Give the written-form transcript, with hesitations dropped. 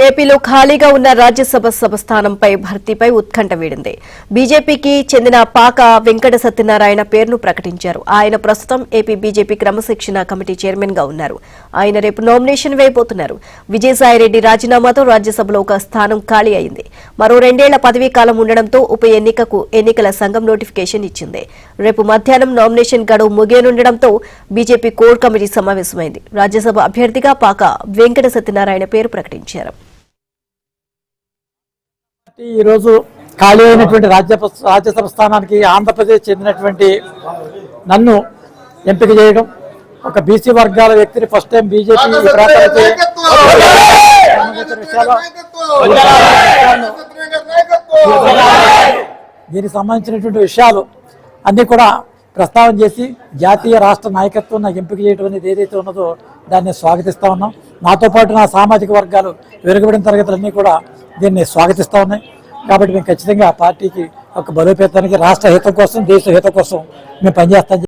ఏపీలో ఖాళీగా ఉన్న రాజ్యసభ స్థానంపై భర్తీపై ఉత్కంఠ వీడింది. బీజేపీకి చెందిన పాక వెంకట సత్యనారాయణ పేరును ప్రకటించారు. ఆయన ప్రస్తుతం ఏపీ బీజేపీ క్రమశిక్షణ కమిటీ చైర్మన్ గా ఉన్నారు. ఆయన రేపు నామినేషన్ వేయబోతున్నారు. విజయసాయిరెడ్డి రాజీనామాతో రాజ్యసభలో ఒక స్థానం ఖాళీ అయింది. మరో 2 ఏళ్ల పదవీ కాలం ఉండడంతో ఉప ఎన్నికకు ఎన్నికల సంఘం నోటిఫికేషన్ ఇచ్చింది. రేపు మధ్యాహ్నం నామినేషన్ గడువు ముగియనుండడంతో బీజేపీ కోర్ కమిటీ సమావేశమైంది. రాజ్యసభ అభ్యర్థిగా పాక వెంకట సత్యనారాయణ పేరు ప్రకటించారు. ఈ రోజు ఖాళీ అయినటువంటి రాజ్యసభ స్థానానికి ఆంధ్రప్రదేశ్ చెందినటువంటి నన్ను ఎంపిక చేయడం, ఒక బీసీ వర్గాల వ్యక్తిని ఫస్ట్ టైం బీజేపీ దీనికి సంబంధించినటువంటి విషయాలు అన్ని కూడా ప్రస్తావన చేసి జాతీయ రాష్ట్ర నాయకత్వం నాకు ఎంపిక చేయడం అనేది ఏదైతే ఉన్నదో దాన్ని స్వాగతిస్తూ ఉన్నాం. నాతో పాటు నా సామాజిక వర్గాలు వెనుకబడిన తరగతులన్నీ కూడా దీన్ని స్వాగతిస్తూ ఉన్నాయి. కాబట్టి మేము ఖచ్చితంగా ఆ పార్టీకి ఒక బలోపేతానికి రాష్ట్ర హితం కోసం, దేశ హితం కోసం మేము పనిచేస్తాం.